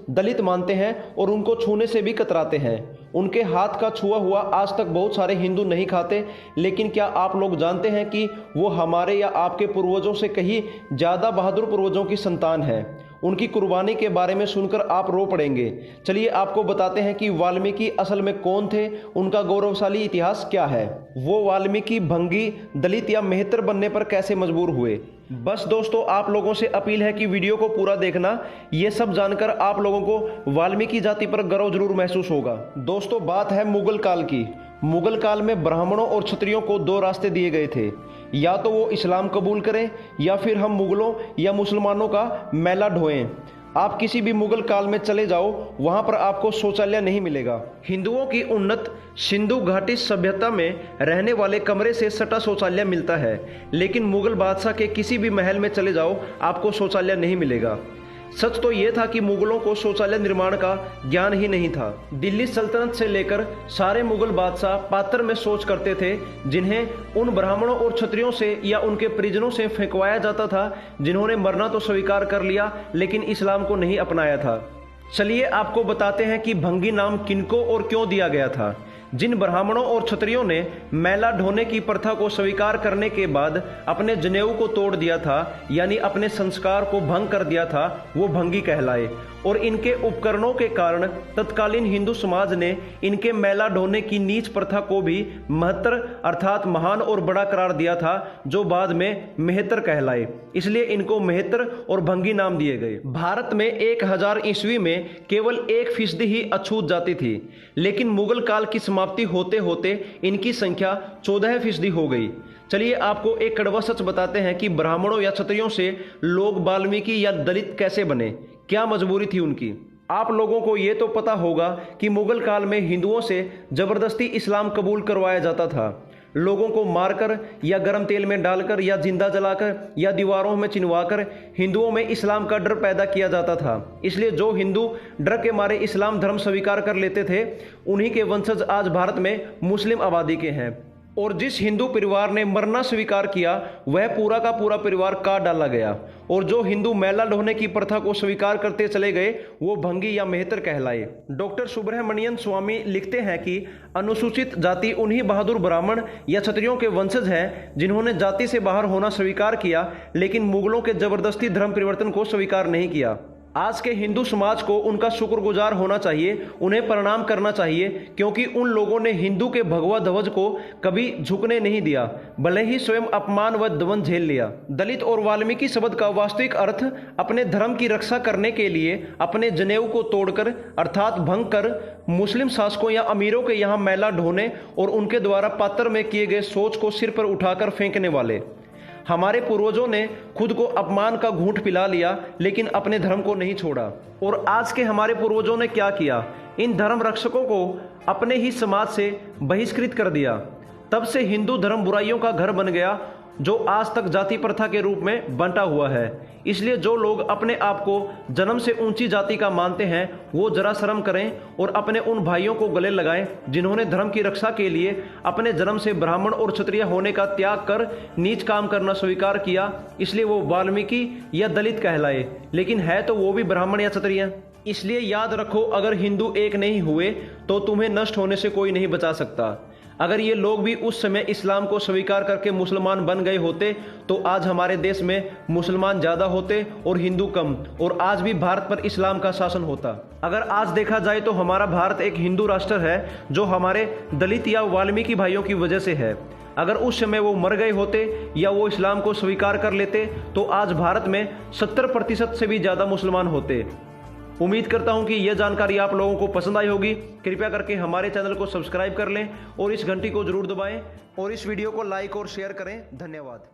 दलित मानते हैं और उनको छूने से भी कतराते हैं। उनके हाथ का छुआ हुआ आज तक बहुत सारे हिंदू नहीं खाते, लेकिन क्या आप लोग जानते हैं कि वो हमारे या आपके पूर्वजों से कहीं ज़्यादा बहादुर पूर्वजों की संतान है। उनकी कुर्बानी के बारे में सुनकर आप रो पड़ेंगे। चलिए आपको बताते हैं कि वाल्मीकि असल में कौन थे, उनका गौरवशाली इतिहास क्या है, वो वाल्मीकि भंगी, दलित या मेहतर बनने पर कैसे मजबूर हुए। बस दोस्तों, आप लोगों से अपील है कि वीडियो को पूरा देखना। ये सब जानकर आप लोगों को वाल्मीकि जाति पर गर्व जरूर महसूस होगा। दोस्तों, बात है मुगल काल की। मुगल काल में ब्राह्मणों और क्षत्रियों को दो रास्ते दिए गए थे, या तो वो इस्लाम कबूल करें या फिर हम मुगलों या मुसलमानों का मैला ढोएं। आप किसी भी मुगल काल में चले जाओ, वहां पर आपको शौचालय नहीं मिलेगा। हिंदुओं की उन्नत सिंधु घाटी सभ्यता में रहने वाले कमरे से सटा शौचालय मिलता है, लेकिन मुगल बादशाह के किसी भी महल में चले जाओ, आपको शौचालय नहीं मिलेगा। सच तो यह था कि मुगलों को शौचालय निर्माण का ज्ञान ही नहीं था। दिल्ली सल्तनत से लेकर सारे मुगल बादशाह पात्र में शौच करते थे, जिन्हें उन ब्राह्मणों और क्षत्रियों से या उनके परिजनों से फेंकवाया जाता था जिन्होंने मरना तो स्वीकार कर लिया लेकिन इस्लाम को नहीं अपनाया था। चलिए आपको बताते हैं कि भंगी नाम किनको और क्यों दिया गया था। जिन ब्राह्मणों और क्षत्रियों ने मैला ढोने की प्रथा को स्वीकार करने के बाद अपने जनेऊ को तोड़ दिया था, यानी अपने संस्कार को भंग कर दिया था, वो भंगी कहलाए। और इनके उपकरणों के कारण तत्कालीन हिंदू समाज ने इनके मैला ढोने की नीच प्रथा को भी महत्तर अर्थात महान और बड़ा करार दिया था, जो बाद में मेहतर कहलाए। इसलिए इनको मेहतर और भंगी नाम दिए गए। भारत में 1000 ईस्वी में केवल 1% ही अछूत जाति थी, लेकिन मुगल काल की समाप्ति होते होते इनकी संख्या 14% हो गई। चलिए आपको एक कड़वा सच बताते हैं कि ब्राह्मणों या क्षत्रियों से लोग वाल्मीकि या दलित कैसे बने, क्या मजबूरी थी उनकी। आप लोगों को ये तो पता होगा कि मुगल काल में हिंदुओं से जबरदस्ती इस्लाम कबूल करवाया जाता था। लोगों को मारकर या गर्म तेल में डालकर या जिंदा जलाकर या दीवारों में चिनवाकर हिंदुओं में इस्लाम का डर पैदा किया जाता था। इसलिए जो हिंदू डर के मारे इस्लाम धर्म स्वीकार कर लेते थे, उन्हीं के वंशज आज भारत में मुस्लिम आबादी के हैं। और जिस हिंदू परिवार ने मरना स्वीकार किया, वह पूरा का पूरा परिवार काट डाला गया। और जो हिंदू मैला ढोने की प्रथा को स्वीकार करते चले गए, वो भंगी या मेहतर कहलाए। डॉक्टर सुब्रमण्यन स्वामी लिखते हैं कि अनुसूचित जाति उन्हीं बहादुर ब्राह्मण या क्षत्रियों के वंशज हैं जिन्होंने जाति से बाहर होना स्वीकार किया, लेकिन मुगलों के जबरदस्ती धर्म परिवर्तन को स्वीकार नहीं किया। आज के हिंदू समाज को उनका शुक्रगुजार होना चाहिए, उन्हें प्रणाम करना चाहिए, क्योंकि उन लोगों ने हिंदू के भगवा ध्वज को कभी झुकने नहीं दिया, भले ही स्वयं अपमान व दमन झेल लिया। दलित और वाल्मीकि शब्द का वास्तविक अर्थ अपने धर्म की रक्षा करने के लिए अपने जनेऊ को तोड़कर अर्थात भंग कर मुस्लिम शासकों या अमीरों के यहाँ मैला ढोने और उनके द्वारा पात्र में किए गए शौच को सिर पर उठाकर फेंकने वाले। हमारे पूर्वजों ने खुद को अपमान का घूंट पिला लिया, लेकिन अपने धर्म को नहीं छोड़ा। और आज के हमारे पूर्वजों ने क्या किया, इन धर्म रक्षकों को अपने ही समाज से बहिष्कृत कर दिया। तब से हिंदू धर्म बुराइयों का घर बन गया, जो आज तक जाति प्रथा के रूप में बंटा हुआ है। इसलिए जो लोग अपने आप को जन्म से ऊंची जाति का मानते हैं, वो जरा शर्म करें और अपने उन भाइयों को गले लगाएं जिन्होंने धर्म की रक्षा के लिए अपने जन्म से ब्राह्मण और क्षत्रिय होने का त्याग कर नीच काम करना स्वीकार किया। इसलिए वो वाल्मीकि या दलित कहलाए, लेकिन है तो वो भी ब्राह्मण या क्षत्रिय। इसलिए याद रखो, अगर हिंदू एक नहीं हुए तो तुम्हें नष्ट होने से कोई नहीं बचा सकता। अगर ये लोग भी उस समय इस्लाम को स्वीकार करके मुसलमान बन गए होते, तो आज हमारे देश में मुसलमान ज़्यादा होते और हिंदू कम, और आज भी भारत पर इस्लाम का शासन होता। अगर आज देखा जाए तो हमारा भारत एक हिंदू राष्ट्र है, जो हमारे दलित या वाल्मीकि भाइयों की वजह से है। अगर उस समय वो मर गए होते या वो इस्लाम को स्वीकार कर लेते, तो आज भारत में 70% से भी ज़्यादा मुसलमान होते। उम्मीद करता हूं कि यह जानकारी आप लोगों को पसंद आई होगी। कृपया करके हमारे चैनल को सब्सक्राइब कर लें और इस घंटी को जरूर दबाएं और इस वीडियो को लाइक और शेयर करें। धन्यवाद।